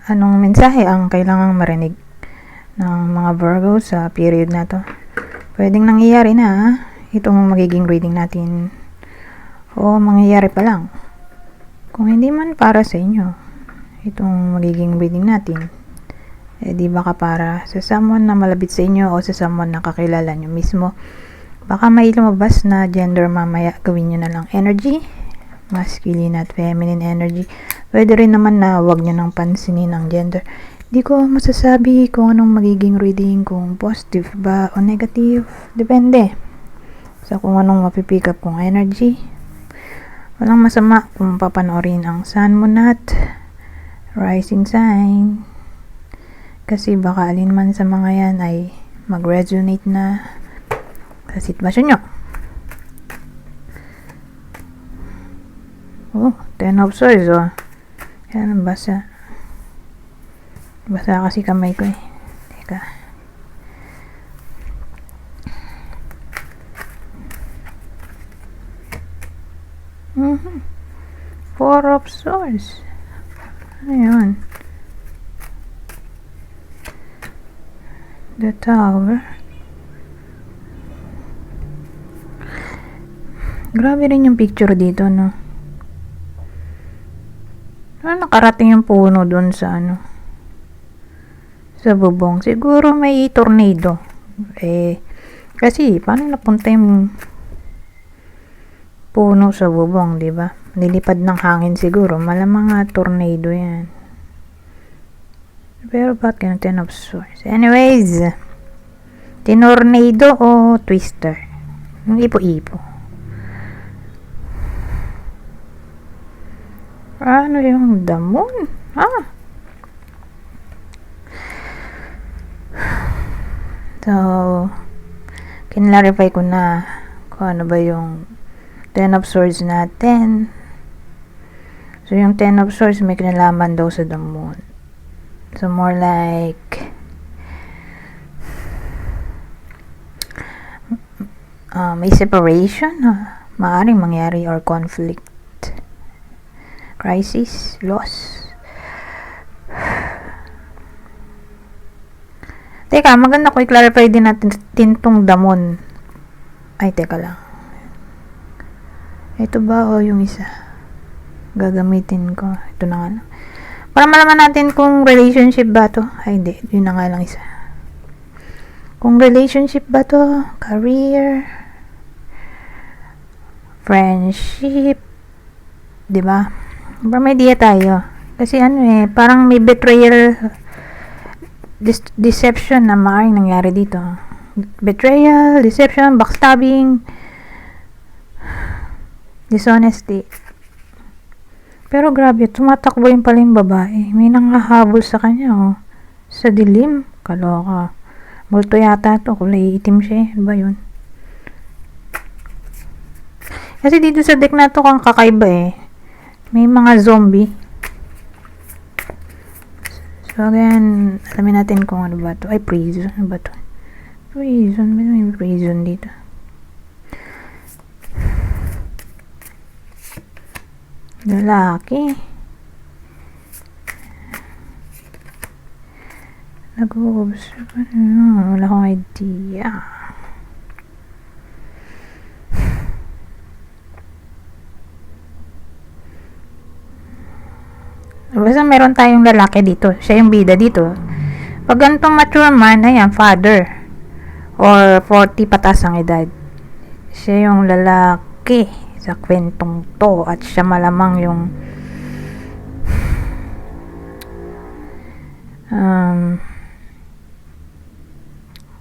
Anong mensahe ang kailangang marinig ng mga Virgo sa period na to? Pwedeng nangyayari na itong magiging reading natin o mangyayari pa lang. Kung hindi man para sa inyo itong magiging reading natin, di baka para sa someone na malapit sa inyo o sa someone na kakilala nyo mismo. Baka may lumabas na gender mamaya, gawin nyo na lang energy, masculine at feminine energy. Pwede rin naman na wag nyo nang pansinin ang gender. Di ko masasabi kung anong magiging reading, kung positive ba o negative. Depende sa kung anong mapipick up kong energy. Walang masama kung papanoorin ang sun, moon at rising sign. Kasi baka alin man sa mga yan ay mag-resonate na sa sitwasyon nyo. Oh, 10 of swords, oh. Yan, basa kasi kamay ko eh. Teka. Four of swords. Ano yun? The Tower. Grabe rin yung picture dito, no? Nakarating yung puno dun sa sa bubong. Siguro may tornado. Kasi paano napunta yung puno sa bubong, di ba? Nilipad ng hangin siguro. Malamang tornado yan. Pero ba't ganun 10 of swords? Anyways, tinornado o twister? Yung ipo-ipo. Ano yung damon? So, kinlarify ko na kung ano ba yung 10 of swords natin. So, yung 10 of swords may kinalaman daw sa damon. So, more like may separation. Maaring mangyari or conflict. Crisis, loss. Teka, maganda ko i-clarify din natin tintong damon. Ay, teka lang. Ito ba o yung isa? Gagamitin ko. Ito na nga lang. Para malaman natin kung relationship ba to. Ay, hindi. Yun na nga lang isa. Kung relationship ba to, career, friendship, diba? Pero may idea tayo. Kasi parang may betrayal, deception na maaaring nangyari dito. Betrayal, deception, backstabbing, dishonesty. Pero grabe, tumatakbo yung pala yung babae. May nangahabol sa kanya, sa dilim. Kaloka. Multo yata to, kulay itim siya. Ano ba yun? Kasi dito sa deck na to kang kakaiba may mga zombie. So again, alamin natin kung ano ba to. Ay, prison. Ano ba to? Prison. May prison dito. Lalaki. Nag-observe. Wala akong idea. Basta meron tayong lalaki dito. Siya yung bida dito. Pag ganitong mature man, ayan, father. Or 40 patas ang edad. Siya yung lalaki sa kwentong to. At siya malamang yung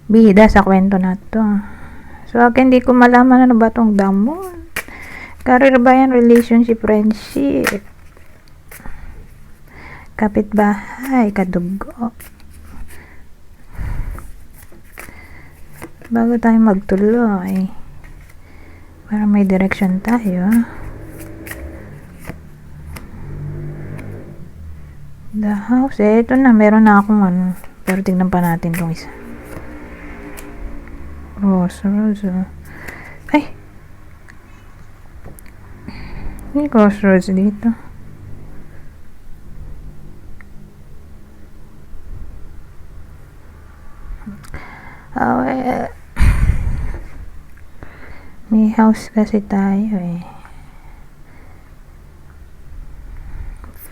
bida sa kwento na to. So, hindi ko malaman ano ba tong damon. Career ba yan? Relationship, friendship, kapitbahay, kadugo. Bago tayo magtuloy, para may direction tayo. The house. Ito na, meron na akong pero tignan pa natin tong isa. Rose. Ay, may crossroads dito. Well, may house kasi tayo eh.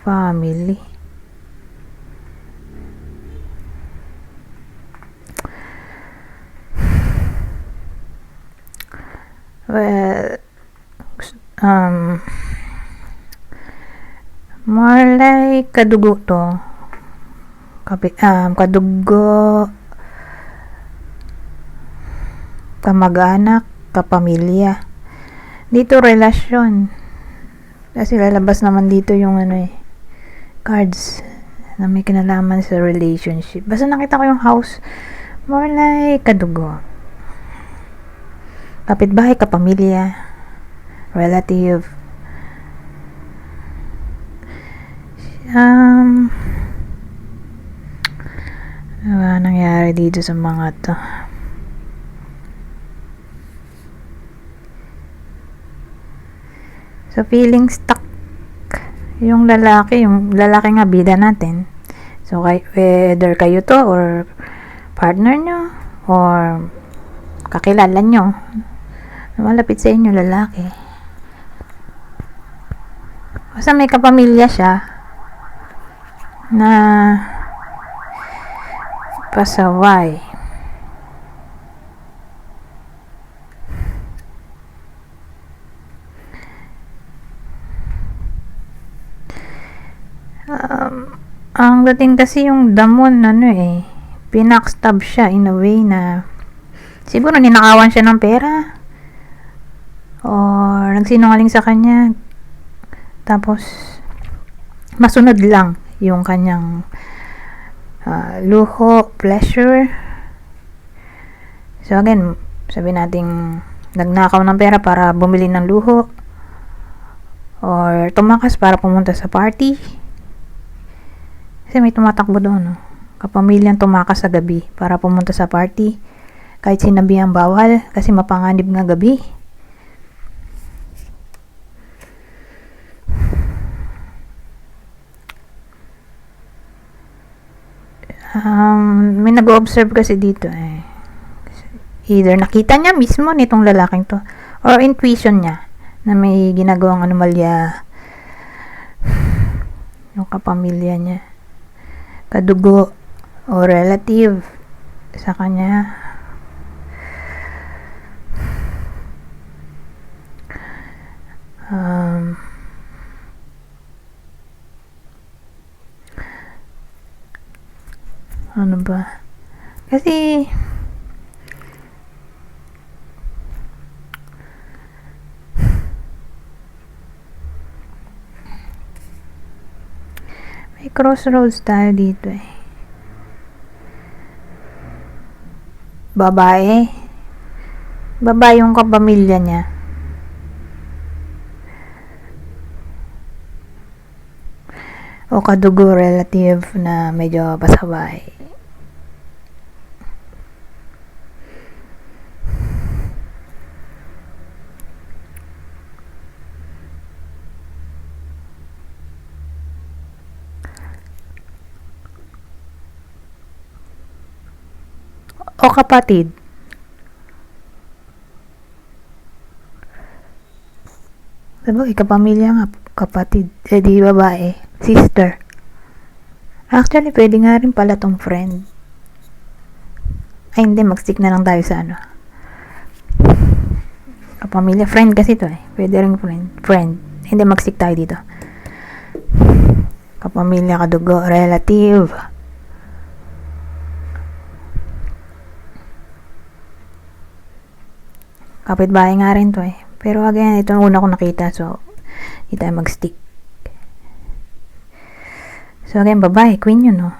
Family. Well, more like kadugo to. Kadugo, kamag-anak, kapamilya. Dito relasyon. Kasi lalabas naman dito yung cards na may kinalaman sa relationship. Basta nakita ko yung house, more like kadugo. Kapitbahay, kapamilya, relative. Ano nangyari dito sa mga to? So, feeling stuck yung lalaki nga bida natin. So, whether kayo to or partner nyo or kakilala nyo, malapit sa inyo lalaki. Basta may kapamilya siya na pasaway. Ang dating kasi yung damon pinakstab siya in a way na siguro ninakawan siya ng pera or nagsinungaling sa kanya, tapos masunod lang yung kanyang luho, pleasure. So again, sabi nating nagnakaw ng pera para bumili ng luho or tumakas para pumunta sa party. Kasi may tumatakbo doon, kapamilyang tumakas sa gabi para pumunta sa party. Kahit sinabihang bawal kasi mapanganib nga gabi. May nag-observe kasi dito Either nakita niya mismo nitong lalaking to or intuition niya na may ginagawang anomalya yung kapamilya niya, kadugo o relative sa kanya. Ano ba? Kasi may crossroads tayo dito Babae yung kapamilya niya. O kadugo relative na medyo pasaway. O kapatid. Sabagay, kapamilya nga, kapatid. Di babae, sister. Actually, pwede nga rin pala tong friend. Ay, hindi, mag-stick na lang tayo sa kapamilya, friend kasi to Pwede rin friend. Hindi, mag-stick tayo dito. Kapamilya, kadugo, relative. Kapitbahay nga rin to Pero again, ito ang una ko nakita. So, hindi tayo mag-stick. So again, babae, queen yun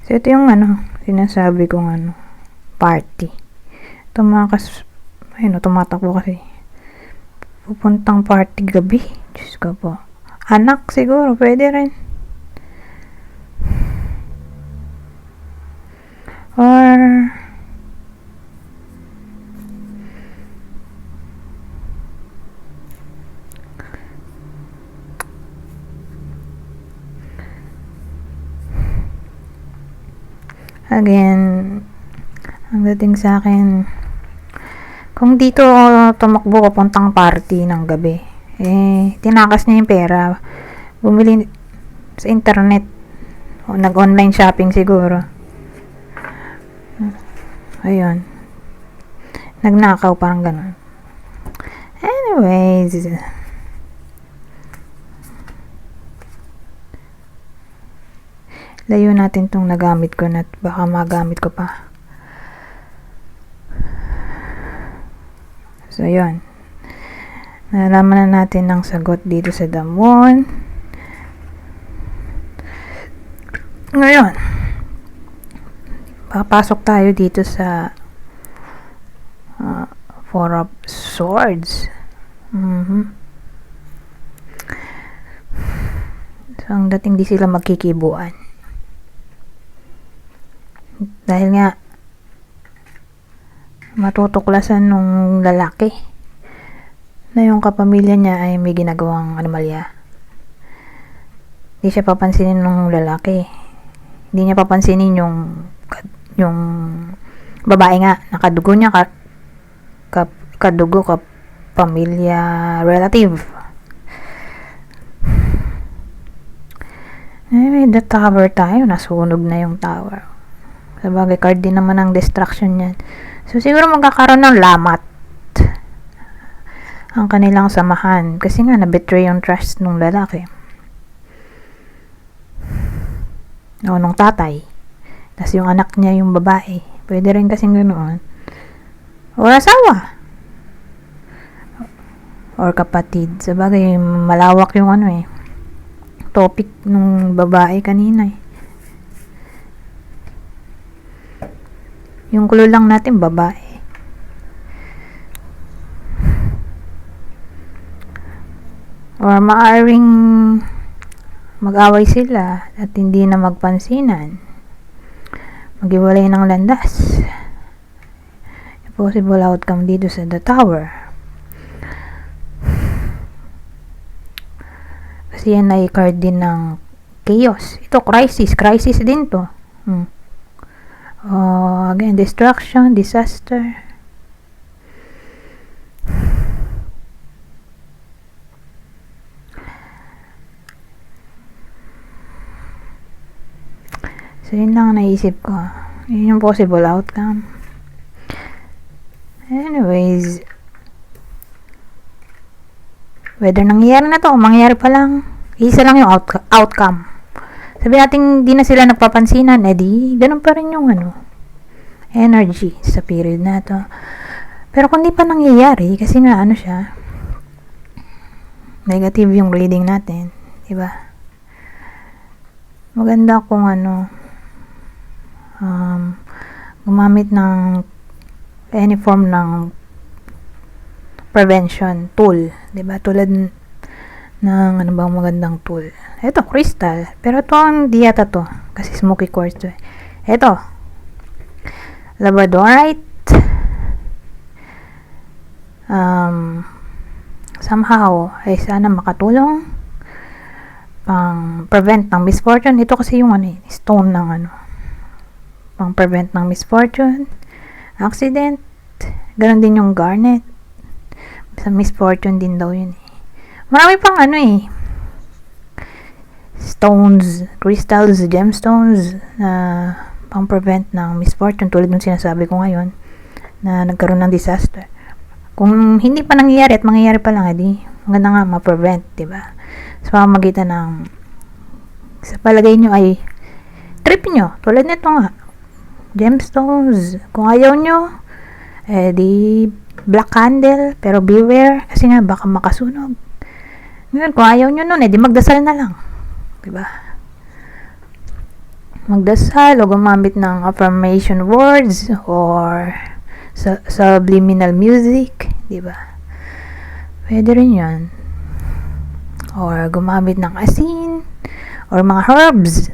So ito yung sinasabi kong party. Tumatakbo kasi. Pupuntang party gabi. Diyos ko po. Anak siguro, pwede rin. Or Again, ang dating sa akin, kung dito tumakbo papuntang party ng gabi, tinakas niya yung pera, bumili sa internet, o nag-online shopping siguro. Ayun. Nagnakaw, parang ganun. Anyways, layo natin tong nagamit ko na baka magamit ko pa. So, yun. Nalaman na natin ang sagot dito sa damon. Ngayon, papasok tayo dito sa Four of Swords. So, ang dating di sila magkikibuan. Dahil nga, matutuklasan nung lalaki na yung kapamilya niya ay may ginagawang anomalya. Hindi siya papansinin nung lalaki. Hindi niya papansinin yung babae nga, nakadugo niya kadugo pamilya, relative. Anyway, the tower tayo, nasunog na yung tower. Sabagay, card din naman ang distraction yan. So, siguro magkakaroon ng lamat ang kanilang samahan. Kasi nga, na-betray yung trust nung lalaki. O, nung tatay. Tapos yung anak niya yung babae. Pwede rin kasing ganoon. O, asawa. Or kapatid. Sabagay, malawak yung topic nung babae kanina Yung kulo lang natin, babae. Or maaring mag-away sila at hindi na magpansinan. Maghiwalay ng landas. Possible outcome dito sa the tower. Kasi yan ay card din ng chaos. Ito, crisis. Crisis din to. Again, destruction, disaster. So, yun lang naisip ko. Yun yung possible outcome. Anyways, whether nangyayari na to o mangyayari pa lang, isa lang yung outcome. Sabi natin, di na sila nagpapansinan, di, ganun pa rin yung energy sa period na to. Pero kung di pa nangyayari, kasi nga, siya, negative yung reading natin, diba? Maganda kung gumamit ng any form ng prevention tool, diba? Tulad ng bang magandang tool. Ito, crystal. Pero ito ang di yata to. Kasi smoky quartz to. Ito. Labradorite. Somehow, ay sana makatulong pang prevent ng misfortune. Ito kasi yung stone ng pang prevent ng misfortune, accident. Ganon din yung garnet. Sa misfortune din daw yun. Marami pang stones, crystals, gemstones na pang-prevent ng misfortune tulad ng sinasabi ko ngayon na nagkaroon ng disaster. Kung hindi pa nangyayari at mangyayari pa lang, maganda nga ma-prevent, diba? Sa pamamagitan ng sa palagay nyo ay trip nyo. Tulad nito nga, gemstones. Kung ayaw nyo, di black candle, pero beware kasi nga baka makasunog. Ngayon, kung ayaw nyo nun, di magdasal na lang. Diba? Magdasal o gumamit ng affirmation words or subliminal music. Diba? Pwede rin yan. Or gumamit ng asin or mga herbs.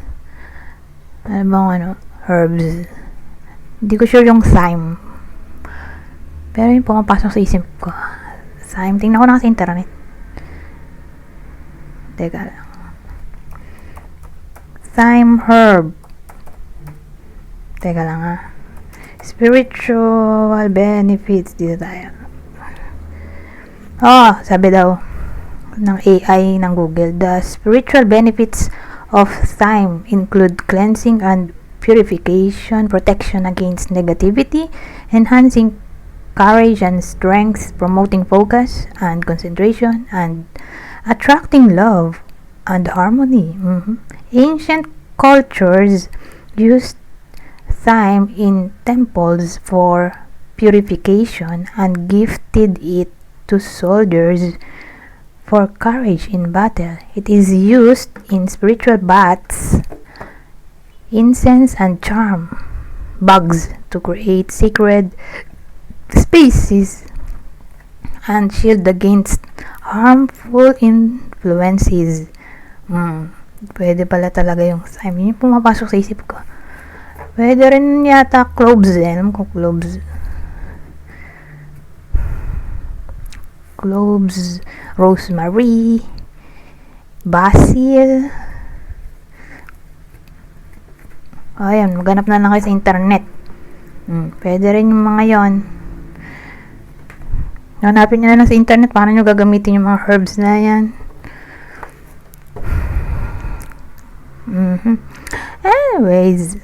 Ano bang herbs? Hindi ko sure yung thyme. Pero yung pumapasok sa isip ko. Thyme, tingnan ko na sa internet. Teka lang. Thyme herb. Teka lang ha. Spiritual benefits. Dito tayo. Sabi daw ng AI ng Google, the spiritual benefits of thyme include cleansing and purification, protection against negativity, enhancing courage and strength, promoting focus and concentration, and attracting love and harmony. Ancient cultures used thyme in temples for purification and gifted it to soldiers for courage in battle. It is used in spiritual baths, incense and charm bugs to create sacred spaces and shield against harmful influences. Pwede pala talaga yung thyme. Yung pumapasok sa isip ko. Pwede rin yata cloves Alam ko cloves. Cloves, rosemary, basil. Ayan, maghanap na lang kayo sa internet. Pwede rin yung mga yon. Hanapin nyo na lang sa internet paano nyo gagamitin yung mga herbs na yan. Anyways,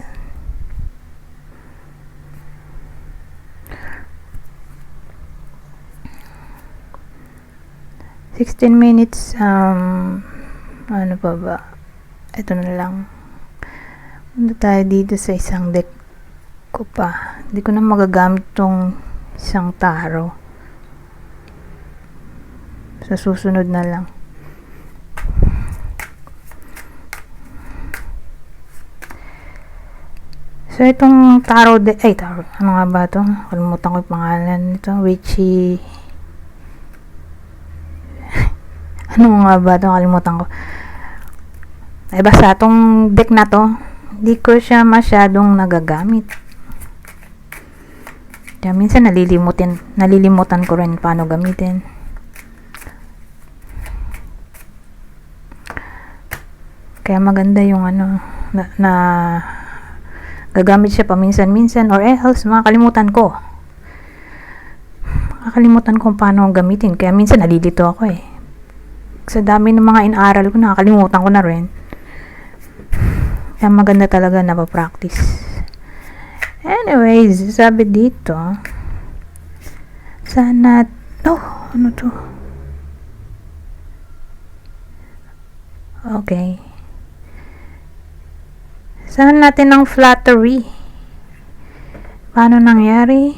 minutes, ano pa ba? Ito na lang. Punta tayo dito sa isang deck ko pa. Hindi ko na magagamit tong isang taro. Sa susunod na lang. So, itong taro deck, taro. Ano nga ba ito? Kalimutan ko yung pangalan nito. Witchy. Ano nga ba ito? Kalimutan ko. Basta itong deck na to, hindi ko siya masyadong nagagamit. Kaya minsan nalilimutan ko rin paano gamitin. Kaya maganda yung na gagamit siya paminsan-minsan or else makakalimutan ko. Makakalimutan ko paano gamitin. Kaya minsan nalilito ako sa dami ng mga inaaral ko, nakakalimutan ko na rin. Kaya maganda talaga na pa-practice. Anyways, sabi dito, sana, ano to? Okay. Saan natin ng flattery? Paano nangyari?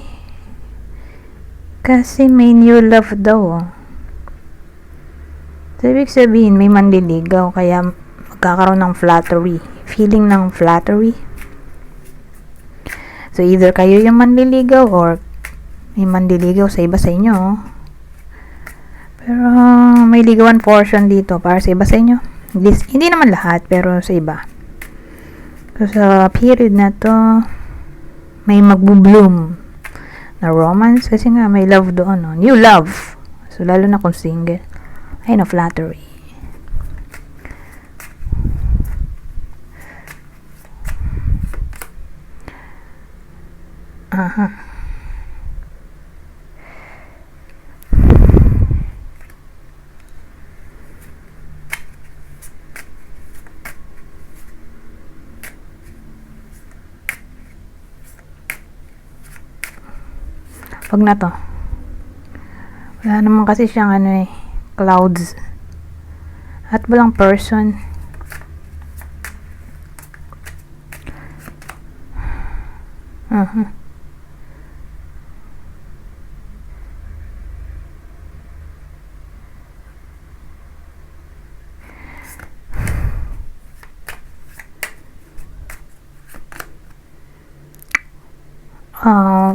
Kasi may new love daw. So, ibig sabihin, may manliligaw, kaya magkakaroon ng flattery. Feeling ng flattery. So, either kayo yung manliligaw or may manliligaw sa iba sa inyo. Pero, may ligawan portion dito para sa iba sa inyo. Hindi naman lahat, pero sa iba. So, sa period na to, may magbo-bloom na romance kasi nga may love doon. New love. So, lalo na kung single. Ay, flattery. Pag na to. Wala naman kasi siyang clouds. At walang person.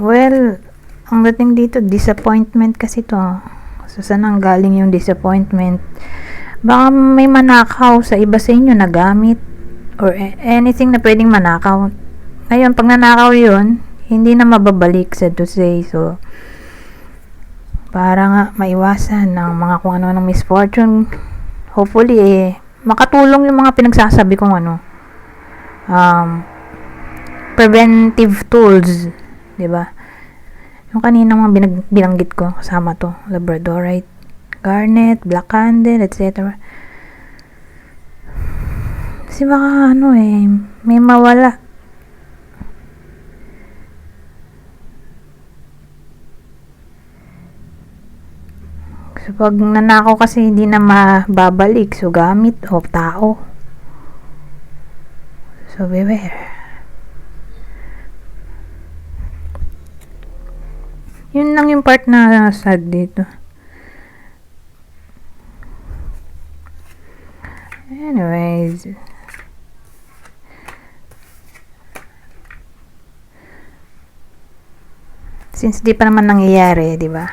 Well, ang dating dito, disappointment kasi to. So, saan ang galing yung disappointment? Baka may manakaw sa iba sa inyo na gamit or anything na pwedeng manakaw. Ngayon, pag nanakaw yun, hindi na mababalik, said to say. So, para nga maiwasan ng mga kung ano ng misfortune, hopefully, makatulong yung mga pinagsasabi kong preventive tools, 'di ba? Yung kanina mga binanggit ko, kasama to, labradorite, garnet, black candle, etc. Kasi baka may mawala. So, pag nanakaw kasi hindi na mababalik. So, gamit o tao. So, beware. Yun lang yung part na sad dito. Anyways. Since di pa naman nangyayari, di ba?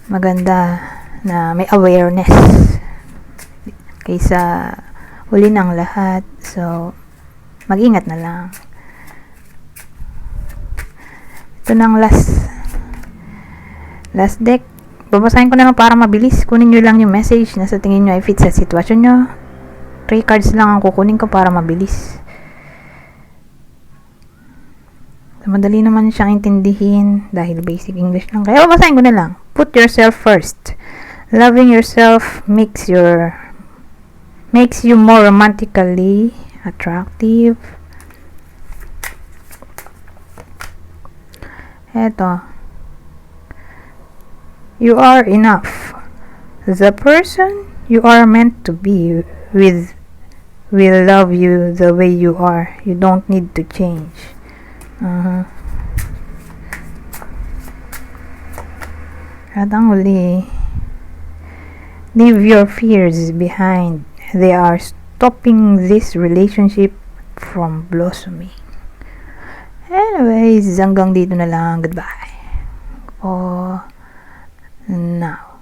Maganda na may awareness kaysa huli ng lahat. So, mag-ingat na lang. Ito ng last deck. Babasahin ko na lang para mabilis. Kunin nyo lang yung message na sa tingin nyo ay fit sa sitwasyon nyo. 3 cards lang ang kukunin ko para mabilis. So, madali naman siyang intindihin dahil basic English lang. Kaya babasahin ko na lang. Put yourself first. Loving yourself makes you more romantically attractive. Eto. You are enough. The person you are meant to be with will love you the way you are. You don't need to change. At ang huli, leave your fears behind. They are stopping this relationship from blossoming. Anyways, hanggang dito na lang. Goodbye. For now.